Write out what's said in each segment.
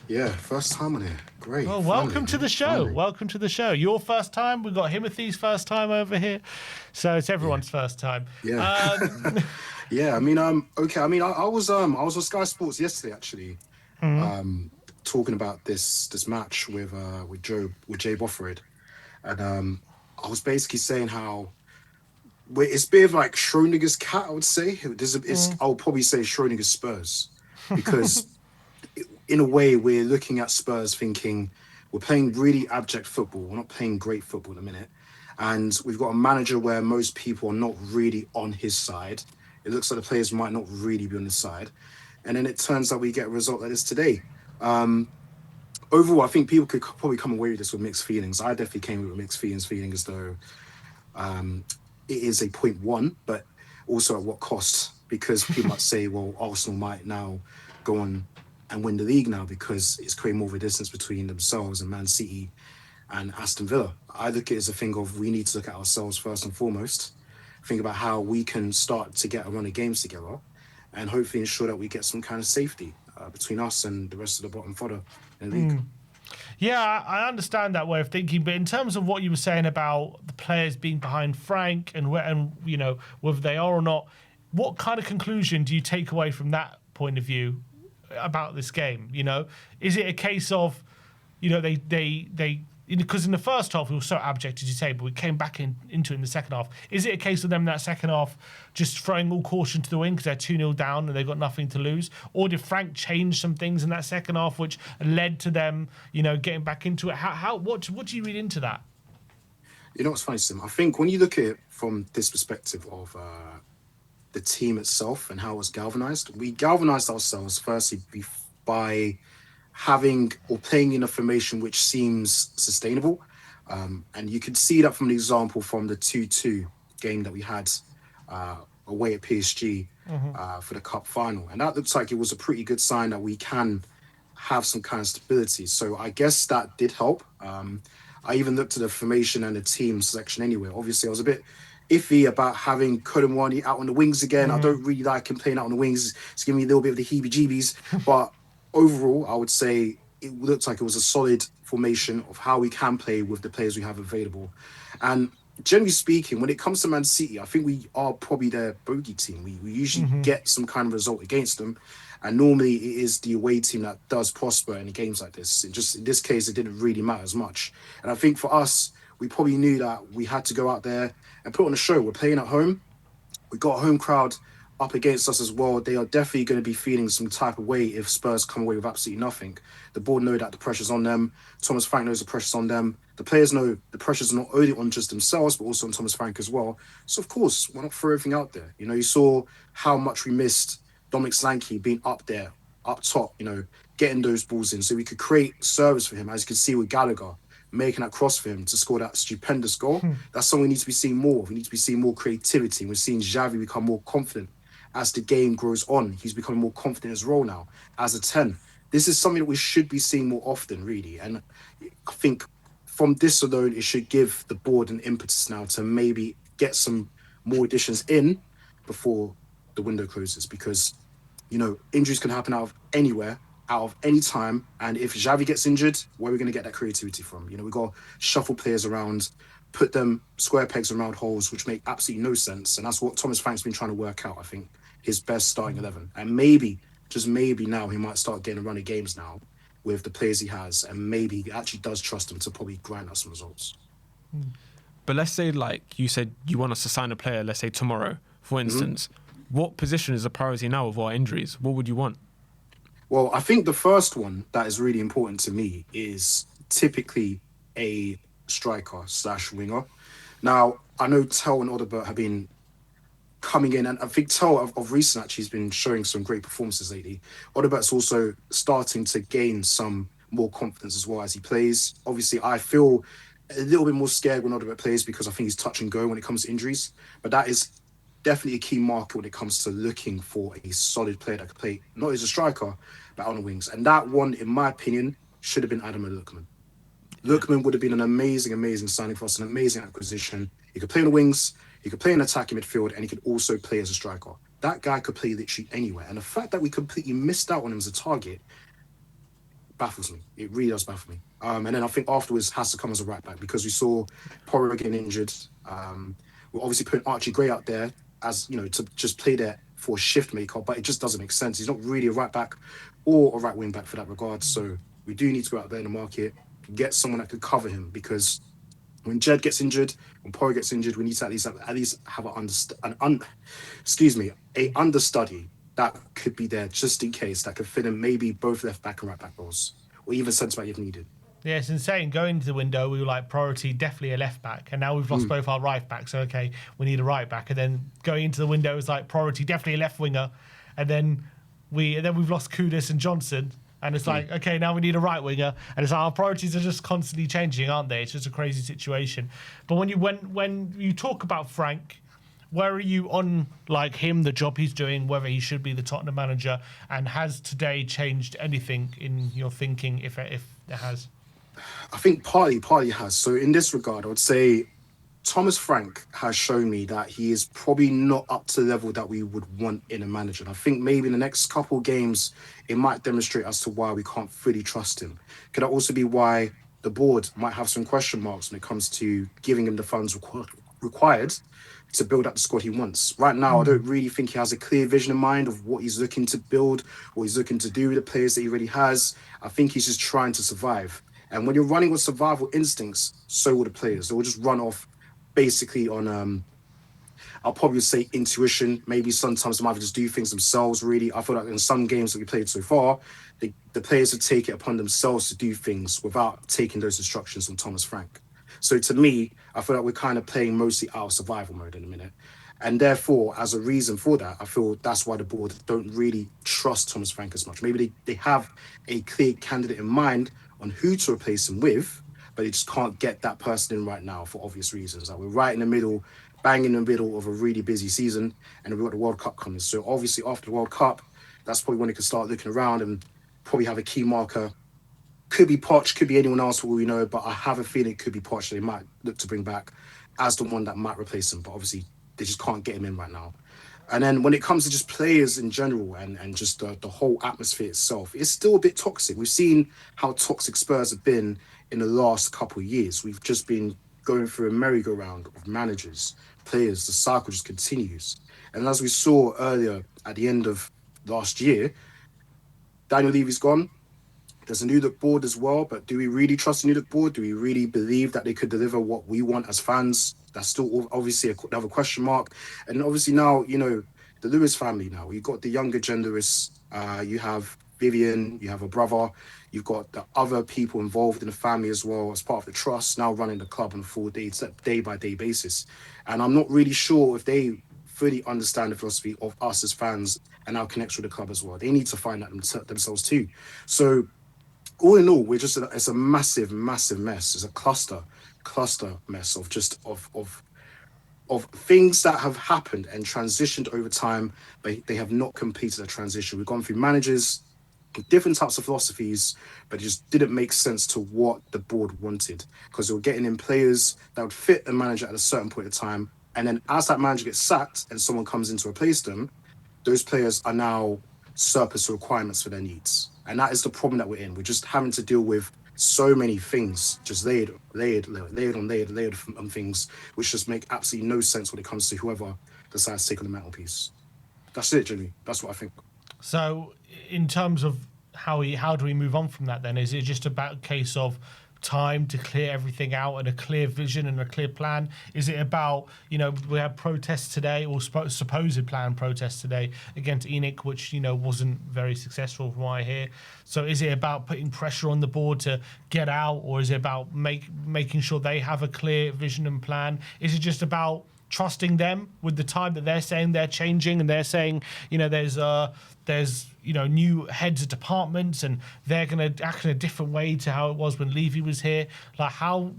Yeah, first time on here. Great. Well, Finally, welcome to man. the show. Finally. Welcome to the show. Your first time. We've got Timothy's first time over here. So it's everyone's first time. Yeah. Yeah. Okay. I was on Sky Sports yesterday actually, talking about this match with Jay Bofford, and I was basically saying how it's a bit of like Schrodinger's cat. I would say I would probably say Schrodinger's Spurs, because in a way we're looking at Spurs thinking we're playing really abject football. We're not playing great football in a minute. And we've got a manager where most people are not really on his side. It looks like the players might not really be on his side. And then it turns out we get a result like this today. Overall, I think people could probably come away with this with mixed feelings. I definitely came with mixed feelings, feeling as though it is a 0.1, but also at what cost? Because people might say, well, Arsenal might now go on and win the league now because it's creating more of a distance between themselves and Man City and Aston Villa. I look at it as a thing of we need to look at ourselves first and foremost, think about how we can start to get a run of games together and hopefully ensure that we get some kind of safety between us and the rest of the bottom fodder in the league. Yeah, I understand that way of thinking, but in terms of what you were saying about the players being behind Frank and whether they are or not, what kind of conclusion do you take away from that point of view about this game? Is it a case of, they because in the first half we were so abject, as you say, but we came back into it in the second half. Is it a case of them in that second half just throwing all caution to the wind because they're 2-0 down and they've got nothing to lose? Or did Frank change some things in that second half which led to them, getting back into it? What do you read into that? You know what's funny, Sim? I think when you look at it from this perspective of the team itself and how it was galvanized, we galvanized ourselves firstly by having or playing in a formation which seems sustainable. And you can see that from the example from the 2-2 game that we had away at PSG for the cup final. And that looks like it was a pretty good sign that we can have some kind of stability. So I guess that did help. I even looked at the formation and the team selection anyway. Obviously, I was a bit iffy about having Kodemwani out on the wings again. I don't really like him playing out on the wings. It's giving me a little bit of the heebie-jeebies. But overall, I would say it looked like it was a solid formation of how we can play with the players we have available. And generally speaking, when it comes to Man City, I think we are probably their bogey team. We usually get some kind of result against them. And normally it is the away team that does prosper in games like this. In this case, it didn't really matter as much. And I think for us, we probably knew that we had to go out there and put on a show. We're playing at home. We got a home crowd up against us as well. They are definitely going to be feeling some type of way if Spurs come away with absolutely nothing. The board know that the pressure's on them. Thomas Frank knows the pressure's on them. The players know the pressure's not only on just themselves, but also on Thomas Frank as well. So, of course, why not throw everything out there? You saw how much we missed Dominic Solanke being up there, up top, getting those balls in. So we could create service for him, as you can see with Gallagher, making that cross for him to score that stupendous goal. That's something we need to be seeing more of. We need to be seeing more creativity. We're seeing Xavi become more confident as the game grows on. He's becoming more confident in his role now as a 10. This is something that we should be seeing more often, really. And I think from this alone, it should give the board an impetus now to maybe get some more additions in before the window closes, because, injuries can happen out of anywhere, out of any time. And if Xavi gets injured, where are we going to get that creativity from? We've got to shuffle players around, put them square pegs around holes, which make absolutely no sense. And that's what Thomas Frank's been trying to work out, I think, his best starting 11. And maybe, just maybe now, he might start getting a run of games now with the players he has. And maybe he actually does trust them to probably grind out some results. But let's say, like you said, you want us to sign a player, let's say tomorrow, for instance. What position is a priority now with our injuries? What would you want? Well, I think the first one that is really important to me is typically a striker/winger. Now, I know Tel and Odobert have been coming in, and I think Tel of recent actually has been showing some great performances lately. Odobert's also starting to gain some more confidence as well as he plays. Obviously, I feel a little bit more scared when Odobert plays because I think he's touch and go when it comes to injuries. But that is definitely a key marker when it comes to looking for a solid player that could play not as a striker, but on the wings. And that one, in my opinion, should have been Adam Lookman. Lookman would have been an amazing, amazing signing for us, an amazing acquisition. He could play on the wings, he could play in attacking midfield, and he could also play as a striker. That guy could play literally anywhere. And the fact that we completely missed out on him as a target baffles me. It really does baffle me. And then I think afterwards has to come as a right back because we saw Porro getting injured. We're obviously putting Archie Gray out there as to just play there for a shift maker, but it just doesn't make sense. He's not really a right back or a right wing back for that regard. So we do need to go out there in the market, get someone that could cover him because when Jed gets injured, when Porro gets injured, we need to at least have a understudy that could be there just in case that could fit in maybe both left back and right back roles, or even centre back if needed. Yeah, it's insane. Going into the window, we were like priority definitely a left back, and now we've lost both our right backs. So okay, we need a right back, and then going into the window is like priority definitely a left winger, and then we've lost Kudus and Johnson, and it's like okay, now we need a right winger, and it's like our priorities are just constantly changing, aren't they? It's just a crazy situation. But when you talk about Frank, where are you on like him, the job he's doing, whether he should be the Tottenham manager, and has today changed anything in your thinking, if it has? I think partly has. So in this regard, I would say Thomas Frank has shown me that he is probably not up to the level that we would want in a manager. And I think maybe in the next couple of games, it might demonstrate as to why we can't fully trust him. Could that also be why the board might have some question marks when it comes to giving him the funds required to build up the squad he wants? Right now, I don't really think he has a clear vision in mind of what he's looking to build, what he's looking to do with the players that he already has. I think he's just trying to survive. And when you're running with survival instincts, so will the players. They will just run off basically on I'll probably say intuition. Maybe sometimes they might just do things themselves, really. I feel like in some games that we played so far, the players would take it upon themselves to do things without taking those instructions from Thomas Frank. So to me, I feel like we're kind of playing mostly out of survival mode in a minute. And therefore, as a reason for that, I feel that's why the board don't really trust Thomas Frank as much. Maybe they have a clear candidate in mind on who to replace him with, but they just can't get that person in right now for obvious reasons. Like we're right in the middle, bang in the middle of a really busy season, and we've got the World Cup coming. So obviously after the World Cup, that's probably when they can start looking around and probably have a key marker. Could be Poch, could be anyone else for all we know, but I have a feeling it could be Poch that they might look to bring back as the one that might replace him. But obviously they just can't get him in right now. And then when it comes to just players in general and just the whole atmosphere itself, it's still a bit toxic. We've seen how toxic Spurs have been in the last couple of years. We've just been going through a merry-go-round of managers, players. The cycle just continues. And as we saw earlier at the end of last year, Daniel Levy's gone. There's a new look board as well, but do we really trust the new look board? Do we really believe that they could deliver what we want as fans? That's still obviously another question mark. And obviously now, the Lewis family now, you've got the younger genderists, you have Vivian, you have a brother, you've got the other people involved in the family as well as part of the trust, now running the club on a full day-by-day basis. And I'm not really sure if they fully understand the philosophy of us as fans and our connection with the club as well. They need to find that themselves too. So all in all, it's a massive mess. It's a cluster mess of just of things that have happened and transitioned over time, but they have not completed a transition. We've gone through managers, different types of philosophies, but it just didn't make sense to what the board wanted because they were getting in players that would fit a manager at a certain point in time. And then as that manager gets sacked and someone comes in to replace them, those players are now surplus requirements for their needs. And that is the problem that we're in. We're just having to deal with so many things, just layered on things, which just make absolutely no sense when it comes to whoever decides to take on the mantelpiece. That's it, Jimmy. That's what I think. So, in terms of how do we move on from that? Then is it just about a case of time to clear everything out and a clear vision and a clear plan? Is it about we had protests today or supposed planned protests today against Enoch, which wasn't very successful from what I hear? So is it about putting pressure on the board to get out, or is it about making sure they have a clear vision and plan? Is it just about trusting them with the time that they're saying they're changing and they're saying there's new heads of departments and they're going to act in a different way to how it was when Levy was here? Like, how,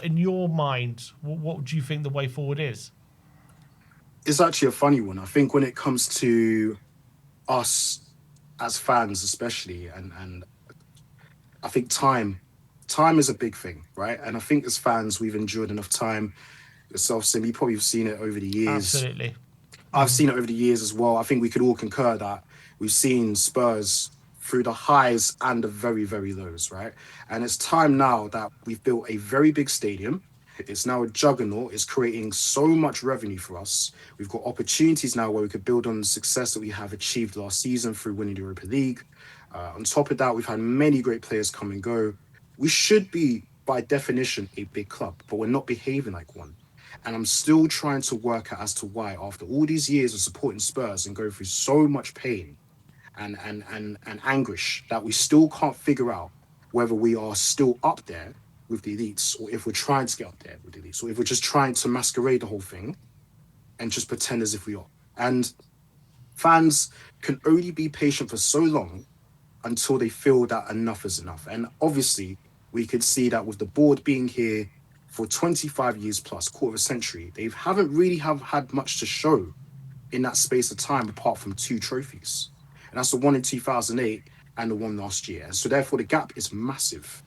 in your mind, what do you think the way forward is? It's actually a funny one. I think when it comes to us as fans especially, and I think time is a big thing, right? And I think as fans we've endured enough time. Yourself, Sim, you probably have seen it over the years. Absolutely. I've seen it over the years as well. I think we could all concur that we've seen Spurs through the highs and the very, very lows, right? And it's time now that we've built a very big stadium. It's now a juggernaut. It's creating so much revenue for us. We've got opportunities now where we could build on the success that we have achieved last season through winning the Europa League. On top of that, we've had many great players come and go. We should be, by definition, a big club, but we're not behaving like one. And I'm still trying to work out as to why, after all these years of supporting Spurs and going through so much pain and anguish, that we still can't figure out whether we are still up there with the elites, or if we're trying to get up there with the elites, or if we're just trying to masquerade the whole thing and just pretend as if we are. And fans can only be patient for so long until they feel that enough is enough. And obviously, we could see that with the board being here for 25 years plus, quarter of a century, they haven't really had much to show in that space of time apart from 2 trophies. And that's the one in 2008 and the one last year. So therefore, the gap is massive.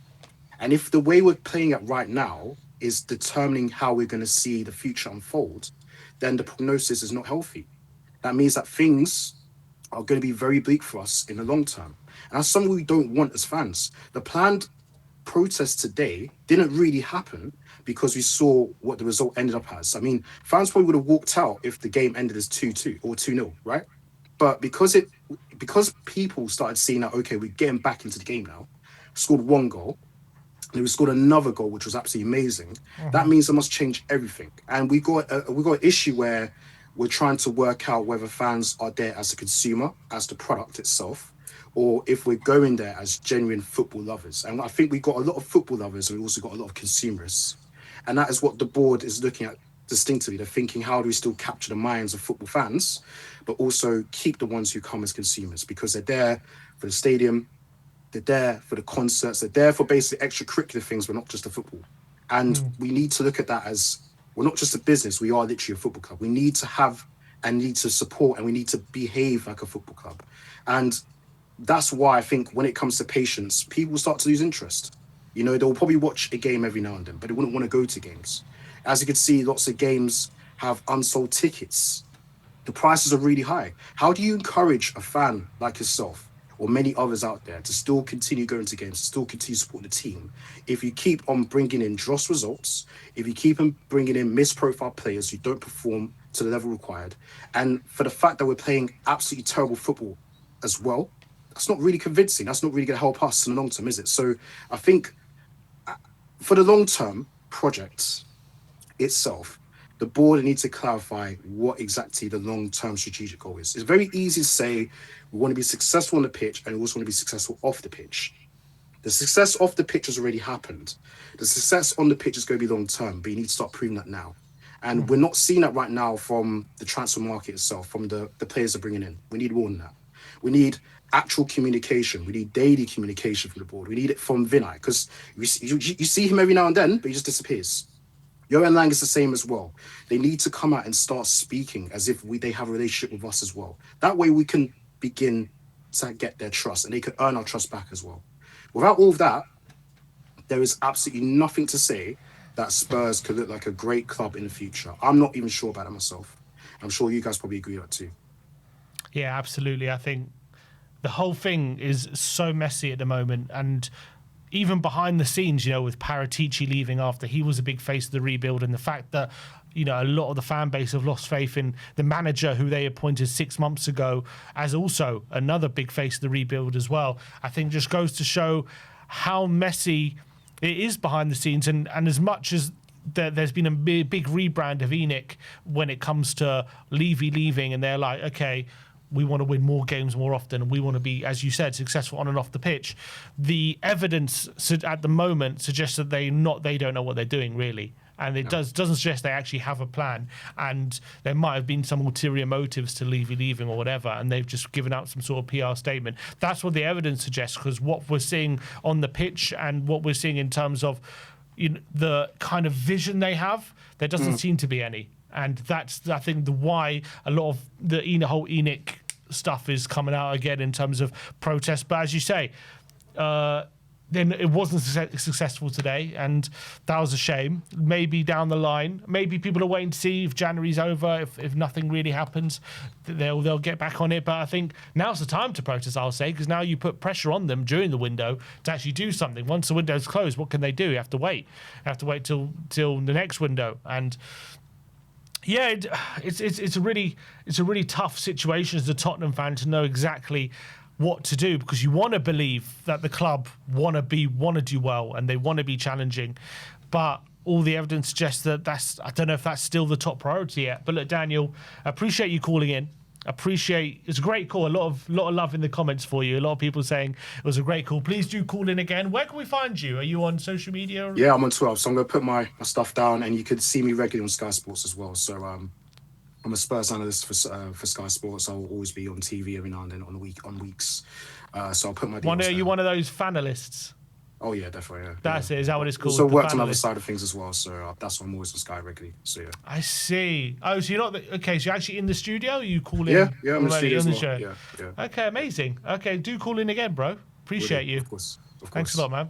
And if the way we're playing it right now is determining how we're going to see the future unfold, then the prognosis is not healthy. That means that things are going to be very bleak for us in the long term. And that's something we don't want as fans. The planned protest today didn't really happen because we saw what the result ended up as. I mean, fans probably would have walked out if the game ended as 2-2 or 2-0, right? But because people started seeing that, okay, we're getting back into the game now, scored 1 goal, and we scored another goal, which was absolutely amazing. That means it must change everything. And we got an issue where we're trying to work out whether fans are there as a consumer, as the product itself, or if we're going there as genuine football lovers. And I think we've got a lot of football lovers, and we've also got a lot of consumerists. And that is what the board is looking at distinctively. They're thinking, how do we still capture the minds of football fans, but also keep the ones who come as consumers, because they're there for the stadium, they're there for the concerts, they're there for basically extracurricular things, but not just the football. And we need to look at that as, we're not just a business, we are literally a football club. We need to have and need to support, and we need to behave like a football club. And that's why I think when it comes to patience, people start to lose interest. You know, they'll probably watch a game every now and then, but they wouldn't want to go to games. As you can see, lots of games have unsold tickets. The prices are really high. How do you encourage a fan like yourself or many others out there to still continue going to games, to still continue supporting the team, if you keep on bringing in dross results, if you keep on bringing in misprofiled players who don't perform to the level required, and for the fact that we're playing absolutely terrible football as well, that's not really convincing. That's not really going to help us in the long term, is it? So I think for the long-term project itself, the board needs to clarify what exactly the long-term strategic goal is. It's very easy to say we want to be successful on the pitch and we also want to be successful off the pitch. The success off the pitch has already happened. The success on the pitch is going to be long-term, but you need to start proving that now. And we're not seeing that right now from the transfer market itself, from the players they're bringing in. We need more than that. We need actual communication. We need daily communication from the board. We need it from Vinay, because you see him every now and then, but he just disappears. Johan Lang is the same as well. They need to come out and start speaking as if they have a relationship with us as well. That way we can begin to get their trust and they can earn our trust back as well. Without all of that, there is absolutely nothing to say that Spurs could look like a great club in the future. I'm not even sure about it myself. I'm sure you guys probably agree with that too. Yeah, absolutely. I think the whole thing is so messy at the moment, and even behind the scenes, you know, with Paratici leaving after he was a big face of the rebuild, and the fact that, you know, a lot of the fan base have lost faith in the manager who they appointed 6 months ago as also another big face of the rebuild as well, I think just goes to show how messy it is behind the scenes. And as much as there's been a big rebrand of ENIC when it comes to Levy leaving, and they're like, okay, we want to win more games more often, and we want to be, as you said, successful on and off the pitch. The evidence at the moment suggests that they don't know what they're doing really, and it doesn't suggest they actually have a plan. And there might have been some ulterior motives to Levy leaving or whatever, and they've just given out some sort of PR statement. That's what the evidence suggests, because what we're seeing on the pitch and what we're seeing in terms of, you know, the kind of vision they have, there doesn't seem to be any. And that's, I think, why a lot of the whole ENIC stuff is coming out again in terms of protest. But as you say, then it wasn't successful today, and that was a shame. Maybe down the line, maybe people are waiting to see if January's over, if nothing really happens, they'll get back on it. But I think now's the time to protest, I'll say, because now you put pressure on them during the window to actually do something. Once the window's closed, what can they do? You have to wait. You have to wait till the next window. And yeah, it's a really tough situation as a Tottenham fan to know exactly what to do, because you want to believe that the club want to do well and they want to be challenging, but all the evidence suggests that I don't know if that's still the top priority yet. But look, Daniel, I appreciate you calling in. It's a great call. A lot of love in the comments for you. A lot of people saying it was a great call. Please do call in again. Where can we find you? Are you on social media? Yeah, I'm on 12, so I'm going to put my stuff down, and you could see me regularly on Sky Sports as well. So I'm a Spurs analyst for Sky Sports. I'll always be on TV every now and then on weeks. So I'll put my Are you there. one of those fanalists? Oh yeah, definitely. Yeah. That's it. Is that what it's called? So worked on the other side of things as well. So that's why I'm always on Sky regularly. So yeah. I see. Oh, so you're not okay. So you're actually in the studio. You call in? Yeah, I'm in the studio as well. Show. Yeah. Okay, amazing. Okay, do call in again, bro. Appreciate you. Of course. Thanks a lot, man.